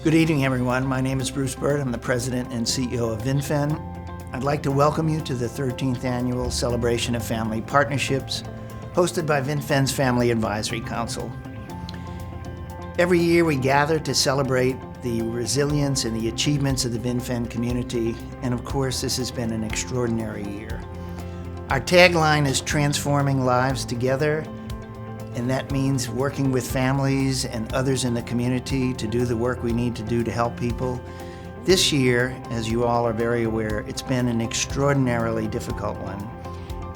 Good evening, everyone. My name is Bruce Bird. I'm the President and CEO of Vinfen. I'd like to welcome you to the 13th Annual Celebration of Family Partnerships, hosted by Vinfen's Family Advisory Council. Every year we gather to celebrate the resilience and the achievements of the Vinfen community, and of course this has been an extraordinary year. Our tagline is transforming lives together, and that means working with families and others in the community to do the work we need to do to help people. This year, as you all are very aware, it's been an extraordinarily difficult one.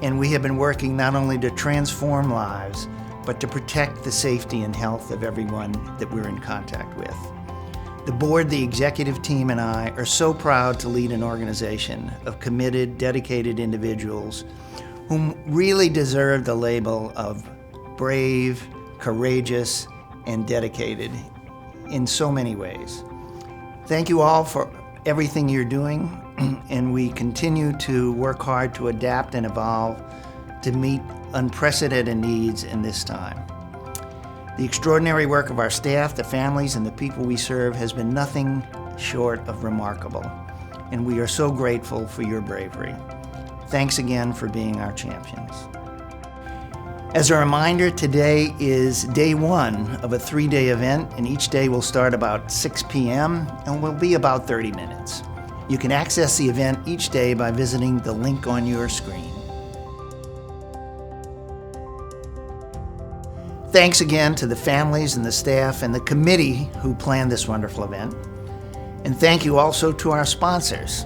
And we have been working not only to transform lives, but to protect the safety and health of everyone that we're in contact with. The board, the executive team, and I are so proud to lead an organization of committed, dedicated individuals whom really deserve the label of brave, courageous, and dedicated in so many ways. Thank you all for everything you're doing, and we continue to work hard to adapt and evolve to meet unprecedented needs in this time. The extraordinary work of our staff, the families, and the people we serve has been nothing short of remarkable, and we are so grateful for your bravery. Thanks again for being our champions. As a reminder, today is day one of a 3-day event, and each day will start about 6 p.m. and will be about 30 minutes. You can access the event each day by visiting the link on your screen. Thanks again to the families and the staff and the committee who planned this wonderful event. And thank you also to our sponsors.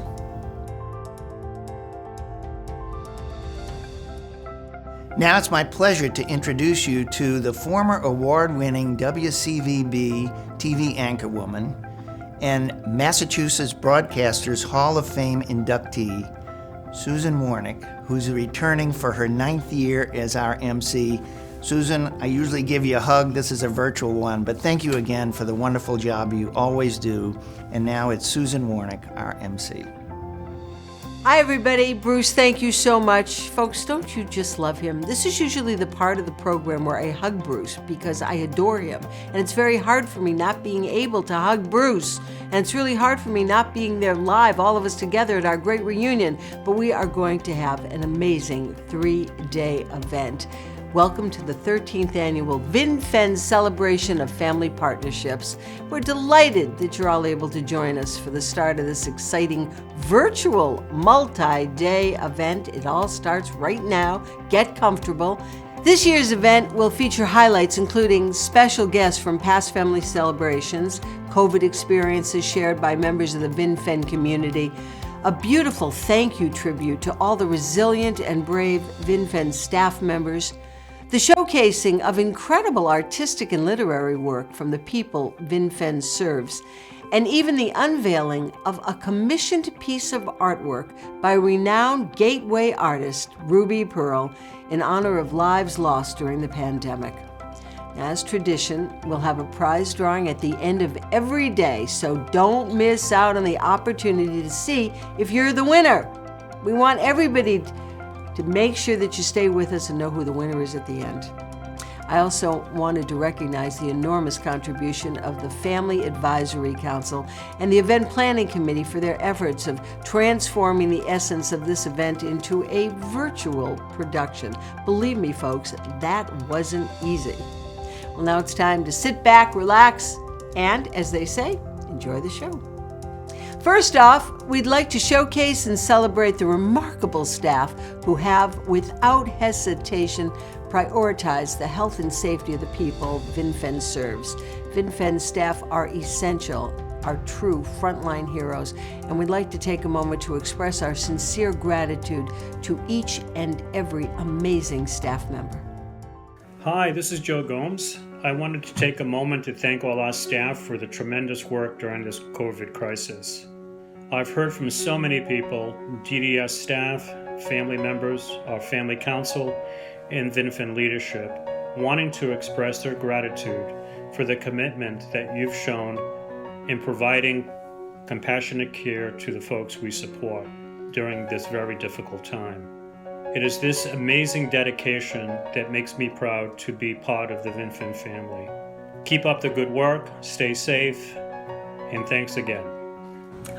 Now it's my pleasure to introduce you to the former award-winning WCVB TV anchorwoman and Massachusetts Broadcasters Hall of Fame inductee, Susan Warnick, who's returning for her 9th year as our MC. Susan, I usually give you a hug. This is a virtual one, but thank you again for the wonderful job you always do. And now it's Susan Warnick, our MC. Hi everybody, Bruce, thank you so much. Folks, don't you just love him? This is usually the part of the program where I hug Bruce because I adore him. And it's very hard for me not being able to hug Bruce. And it's really hard for me not being there live, all of us together at our great reunion. But we are going to have an amazing 3-day event. Welcome to the 13th Annual Vinfen Celebration of Family Partnerships. We're delighted that you're all able to join us for the start of this exciting virtual multi-day event. It all starts right now. Get comfortable. This year's event will feature highlights including special guests from past family celebrations, COVID experiences shared by members of the Vinfen community, a beautiful thank you tribute to all the resilient and brave Vinfen staff members, the showcasing of incredible artistic and literary work from the people Vinfen serves, and even the unveiling of a commissioned piece of artwork by renowned gateway artist Ruby Pearl in honor of lives lost during the pandemic. As tradition, we'll have a prize drawing at the end of every day, so don't miss out on the opportunity to see if you're the winner. We want everybody to make sure that you stay with us and know who the winner is at the end. I also wanted to recognize the enormous contribution of the Family Advisory Council and the Event Planning Committee for their efforts of transforming the essence of this event into a virtual production. Believe me, folks, that wasn't easy. Well, now it's time to sit back, relax, and, as they say, enjoy the show. First off, we'd like to showcase and celebrate the remarkable staff who have, without hesitation, prioritized the health and safety of the people Vinfen serves. Vinfen staff are essential, are true frontline heroes, and we'd like to take a moment to express our sincere gratitude to each and every amazing staff member. Hi, this is Joe Gomes. I wanted to take a moment to thank all our staff for the tremendous work during this COVID crisis. I've heard from so many people, DDS staff, family members, our family council, and Vinfen leadership, wanting to express their gratitude for the commitment that you've shown in providing compassionate care to the folks we support during this very difficult time. It is this amazing dedication that makes me proud to be part of the Vinfen family. Keep up the good work, stay safe, and thanks again.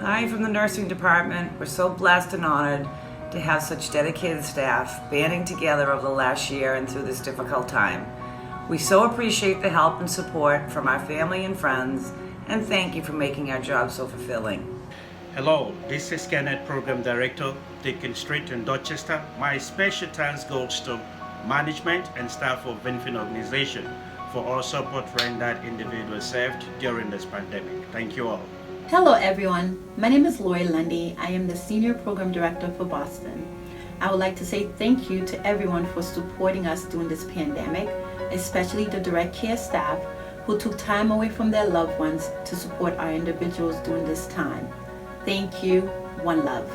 Hi from the nursing department. We're so blessed and honored to have such dedicated staff banding together over the last year and through this difficult time. We so appreciate the help and support from our family and friends, and thank you for making our job so fulfilling. Hello, this is Kenneth, Program Director, Deacon Street in Dorchester. My special thanks goes to management and staff of Vinfen organization for all support rendered individuals served during this pandemic. Thank you all. Hello everyone, my name is Lori Lundy. I am the Senior Program Director for Boston. I would like to say thank you to everyone for supporting us during this pandemic, especially the direct care staff who took time away from their loved ones to support our individuals during this time. Thank you, one love.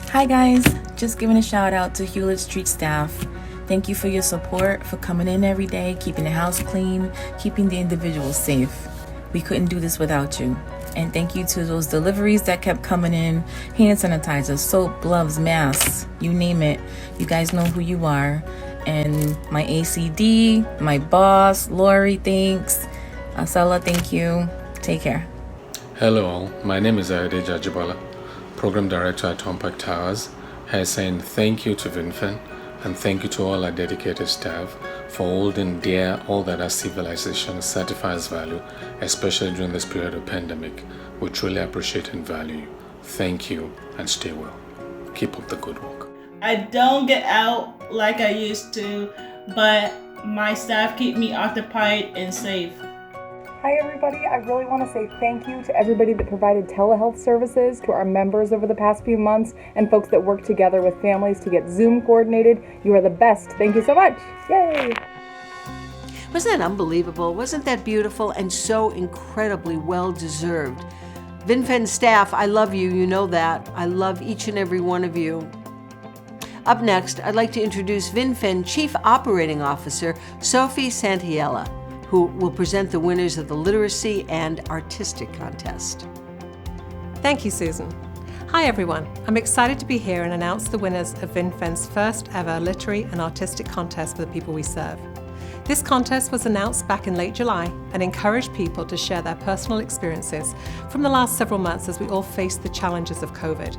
Hi guys, just giving a shout out to Hewlett Street staff. Thank you for your support, for coming in every day, keeping the house clean, keeping the individuals safe. We couldn't do this without you. And thank you to those deliveries that kept coming in, hand sanitizer, soap, gloves, masks, you name it. You guys know who you are. And my ACD, my boss, Lori, thanks. Asala, thank you. Take care. Hello all, my name is Ayode Jajibala, Program Director at Tompac Towers, here saying thank you to Vinfen and thank you to all our dedicated staff for holding dear all that our civilization certifies value, especially during this period of pandemic. We truly appreciate and value you. Thank you and stay well. Keep up the good work. I don't get out like I used to, but my staff keep me occupied and safe. Hi everybody, I really want to say thank you to everybody that provided telehealth services to our members over the past few months and folks that work together with families to get Zoom coordinated. You are the best. Thank you so much. Yay! Wasn't that unbelievable? Wasn't that beautiful and so incredibly well-deserved? Vinfen staff, I love you, you know that. I love each and every one of you. Up next, I'd like to introduce Vinfen Chief Operating Officer, Sophie Santaella, who will present the winners of the Literacy and Artistic Contest. Thank you, Susan. Hi everyone, I'm excited to be here and announce the winners of Vinfen's first ever Literary and Artistic Contest for the people we serve. This contest was announced back in late July and encouraged people to share their personal experiences from the last several months as we all faced the challenges of COVID.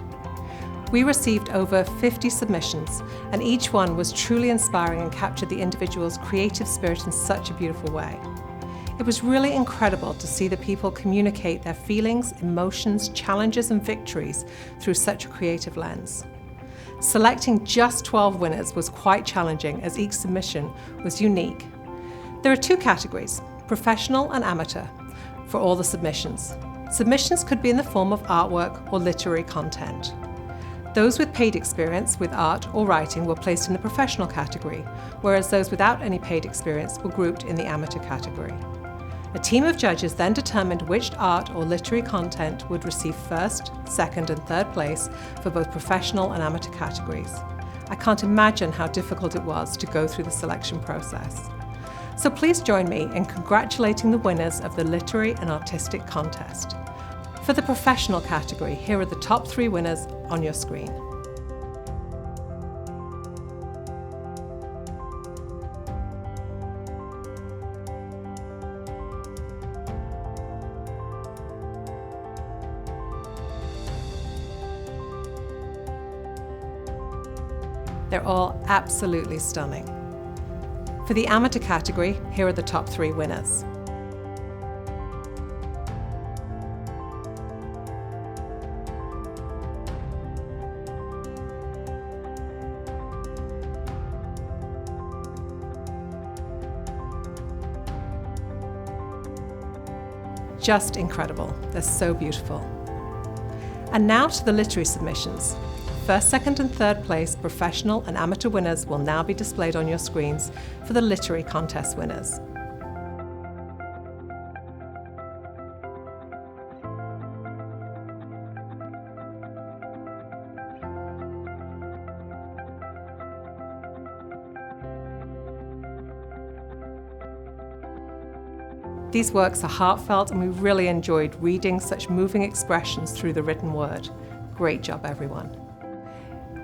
We received over 50 submissions, and each one was truly inspiring and captured the individual's creative spirit in such a beautiful way. It was really incredible to see the people communicate their feelings, emotions, challenges, and victories through such a creative lens. Selecting just 12 winners was quite challenging as each submission was unique. There are two categories, professional and amateur, for all the submissions. Submissions could be in the form of artwork or literary content. Those with paid experience with art or writing were placed in the professional category, whereas those without any paid experience were grouped in the amateur category. A team of judges then determined which art or literary content would receive first, second, and third place for both professional and amateur categories. I can't imagine how difficult it was to go through the selection process. So please join me in congratulating the winners of the Literary and Artistic Contest. For the professional category, here are the top 3 winners on your screen. They're all absolutely stunning. For the amateur category, here are the top 3 winners. Just incredible. They're so beautiful. And now to the literary submissions. First, second, and third place professional and amateur winners will now be displayed on your screens for the literary contest winners. These works are heartfelt and we really enjoyed reading such moving expressions through the written word. Great job, everyone.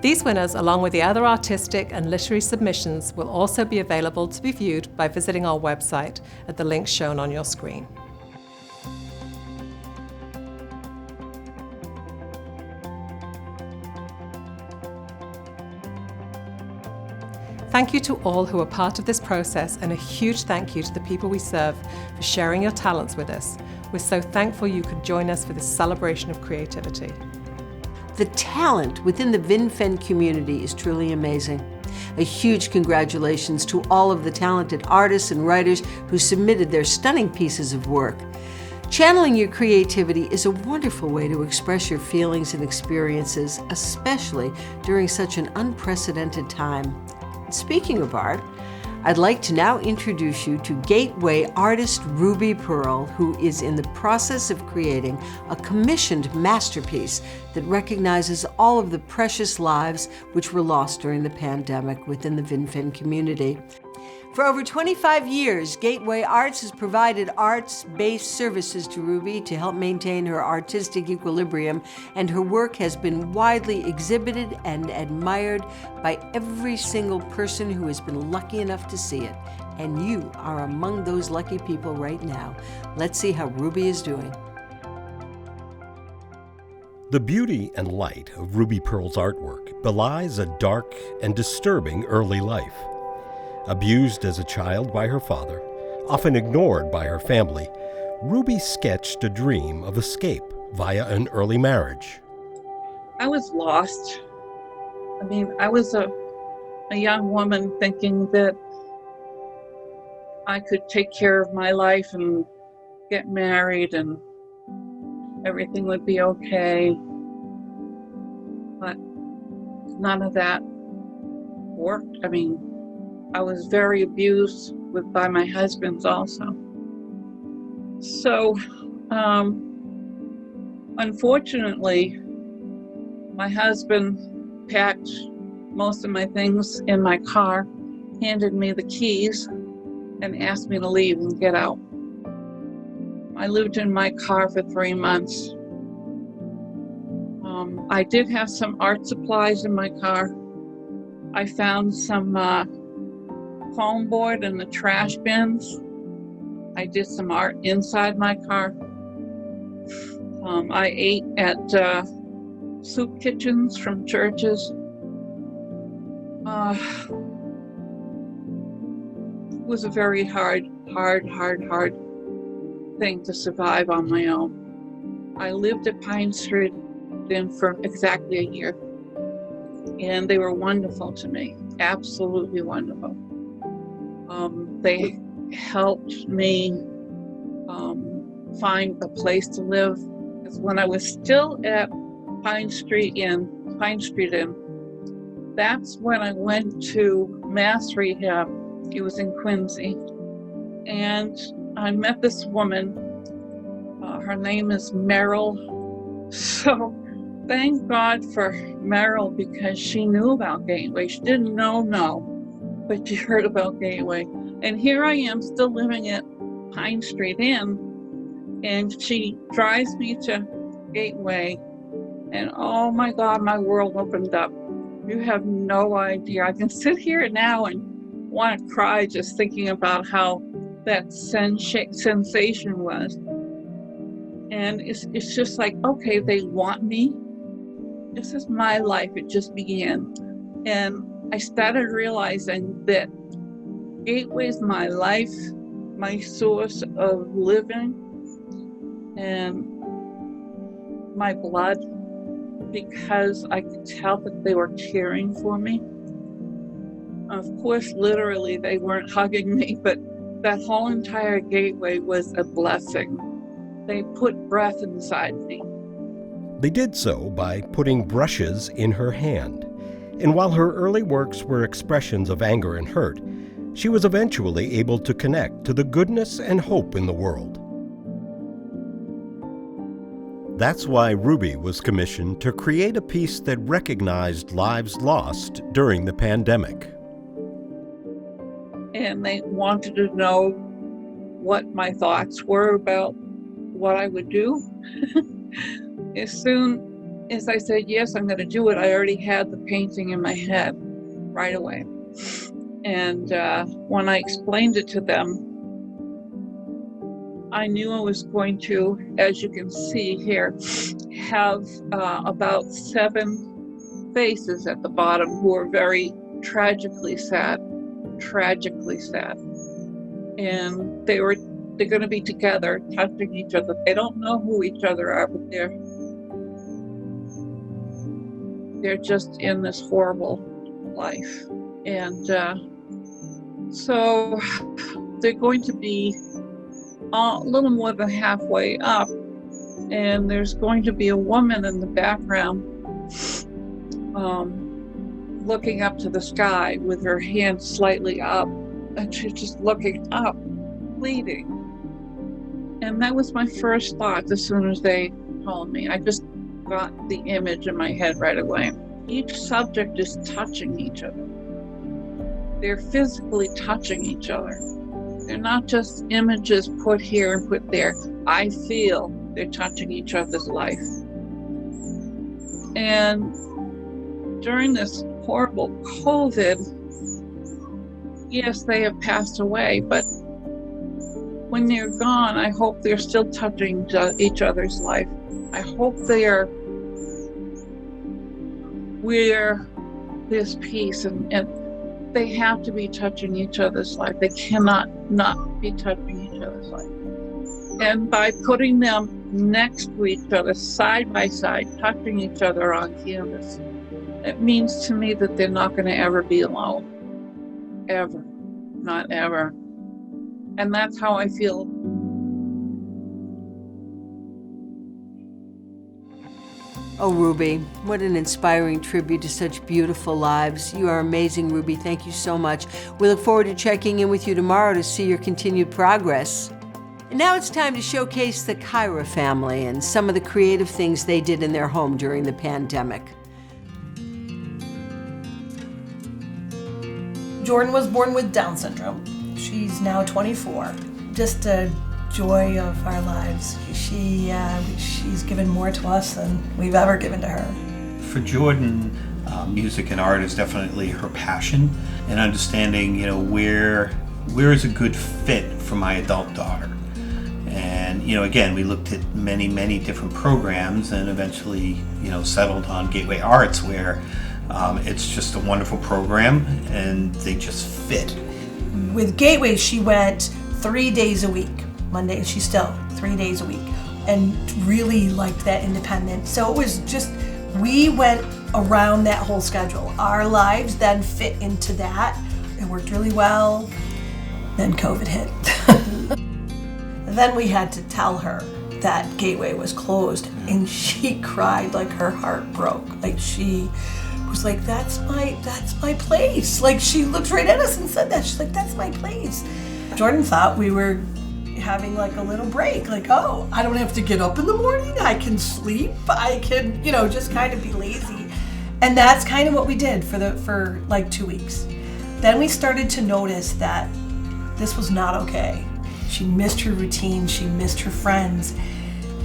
These winners, along with the other artistic and literary submissions, will also be available to be viewed by visiting our website at the link shown on your screen. Thank you to all who are part of this process, and a huge thank you to the people we serve for sharing your talents with us. We're so thankful you could join us for this celebration of creativity. The talent within the Vinfen community is truly amazing. A huge congratulations to all of the talented artists and writers who submitted their stunning pieces of work. Channeling your creativity is a wonderful way to express your feelings and experiences, especially during such an unprecedented time. Speaking of art, I'd like to now introduce you to Gateway artist Ruby Pearl, who is in the process of creating a commissioned masterpiece that recognizes all of the precious lives which were lost during the pandemic within the Vinfen community. For over 25 years, Gateway Arts has provided arts-based services to Ruby to help maintain her artistic equilibrium, and her work has been widely exhibited and admired by every single person who has been lucky enough to see it. And you are among those lucky people right now. Let's see how Ruby is doing. The beauty and light of Ruby Pearl's artwork belies a dark and disturbing early life. Abused as a child by her father, often ignored by her family, Ruby sketched a dream of escape via an early marriage. I was lost. I was a young woman thinking that I could take care of my life and get married and everything would be okay. But none of that worked. I was very abused by my husbands also. So, unfortunately, my husband packed most of my things in my car, handed me the keys, and asked me to leave and get out. I lived in my car for 3 months. I did have some art supplies in my car. I found some foam board in the trash bins. I did some art inside my car. I ate at soup kitchens from churches. It was a very hard thing to survive on my own. I lived at Pine Street for exactly a year, and they were wonderful to me, absolutely wonderful. They helped me find a place to live. Because when I was still at Pine Street Inn, that's when I went to Mass Rehab. It was in Quincy. And I met this woman. Her name is Merrill. So thank God for Merrill, because she knew about Gateway. She didn't know, but she heard about Gateway. And here I am still living at Pine Street Inn, and she drives me to Gateway, and oh my God, my world opened up. You have no idea. I can sit here now and want to cry just thinking about how that sensation was. And it's just like, okay, they want me. This is my life. It just began. And I started realizing that Gateway's my life, my source of living, and my blood, because I could tell that they were caring for me. Of course, literally, they weren't hugging me, but that whole entire Gateway was a blessing. They put breath inside me. They did so by putting brushes in her hand. And while her early works were expressions of anger and hurt, she was eventually able to connect to the goodness and hope in the world. That's why Ruby was commissioned to create a piece that recognized lives lost during the pandemic. And they wanted to know what my thoughts were about what I would do. As soon as I said, yes, I'm going to do it, I already had the painting in my head right away. And when I explained it to them, I knew I was going to, as you can see here, have about 7 faces at the bottom who are very tragically sad. tragically sad. And they're going to be together, touching each other. They don't know who each other are, but they're just in this horrible life. And so they're going to be a little more than halfway up, and there's going to be a woman in the background looking up to the sky with her hand slightly up, and she's just looking up, pleading. And that was my first thought as soon as they told me. I just got the image in my head right away. Each subject is touching each other. They're physically touching each other. They're not just images put here and put there. I feel they're touching each other's life. And during this horrible COVID, yes, they have passed away, but when they're gone, I hope they're still touching each other's life. I hope where there's peace, and they have to be touching each other's life. They cannot not be touching each other's life. And by putting them next to each other, side by side, touching each other on canvas, it means to me that they're not going to ever be alone. Ever. Not ever. And that's how I feel. Oh, Ruby, what an inspiring tribute to such beautiful lives. You are amazing, Ruby. Thank you so much. We look forward to checking in with you tomorrow to see your continued progress. And now it's time to showcase the Caira family and some of the creative things they did in their home during the pandemic. Jordan was born with Down syndrome. She's now 24. Just a joy of our lives. She's given more to us than we've ever given to her. For Jordan, music and art is definitely her passion, and understanding, where is a good fit for my adult daughter. And again, we looked at many different programs, and eventually settled on Gateway Arts, where it's just a wonderful program and they just fit. With Gateway, she went 3 days a week. Monday, she's still 3 days a week, and really liked that independent. So it was just, we went around that whole schedule. Our lives then fit into that. It worked really well. Then COVID hit. And then we had to tell her that Gateway was closed, and she cried like her heart broke. Like she was like, that's my place. Like she looked right at us and said that. She's like, that's my place. Jordan thought we were having like a little break, like, oh, I don't have to get up in the morning, I can sleep, I can, just kind of be lazy. And that's kind of what we did for like 2 weeks. Then we started to notice that this was not okay. She missed her routine, she missed her friends,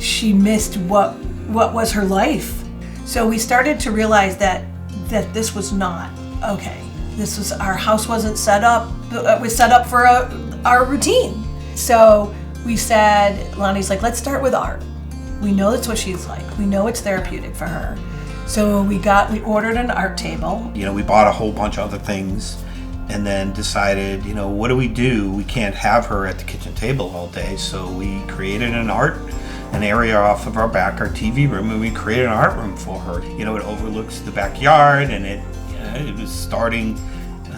she missed what was her life. So we started to realize that this was not okay. This was, our house wasn't set up, it was set up for our routine. So we said, Lonnie's like, let's start with art. We know that's what she's like. We know it's therapeutic for her. So we ordered an art table. We bought a whole bunch of other things, and then decided, what do? We can't have her at the kitchen table all day. So we created an area off of our back, our TV room, and we created an art room for her. It overlooks the backyard, and it was starting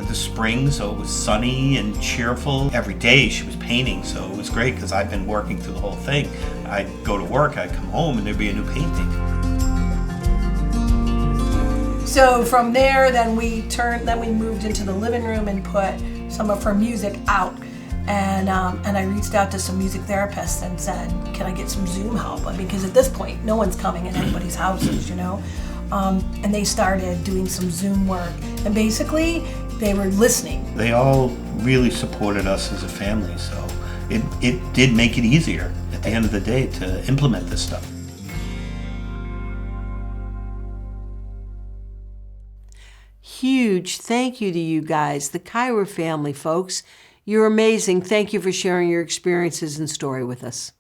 the spring, so it was sunny and cheerful. Every day she was painting, so it was great because I've been working through the whole thing. I'd go to work, I'd come home, and there'd be a new painting. So from there, then we moved into the living room and put some of her music out. And I reached out to some music therapists and said, can I get some Zoom help? Because at this point, no one's coming in anybody's houses, And they started doing some Zoom work. And basically, they were listening. They all really supported us as a family, so it did make it easier at the end of the day to implement this stuff. Huge thank you to you guys, the Caira family, folks. You're amazing. Thank you for sharing your experiences and story with us.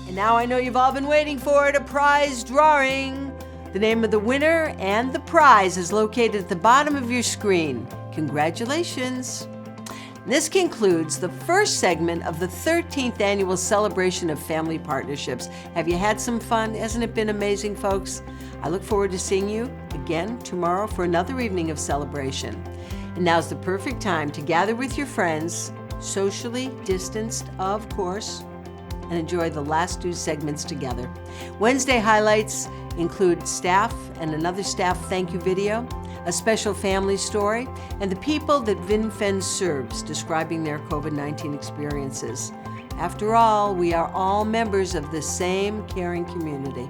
And now I know you've all been waiting for it, a prize drawing. The name of the winner and the prize is located at the bottom of your screen. Congratulations. This concludes the first segment of the 13th annual celebration of family partnerships. Have you had some fun? Hasn't it been amazing, folks? I look forward to seeing you again tomorrow for another evening of celebration. And now's the perfect time to gather with your friends, socially distanced, of course, and enjoy the last two segments together. Wednesday highlights include staff and another staff thank you video, a special family story, and the people that Vinfen serves describing their COVID-19 experiences. After all, we are all members of the same caring community.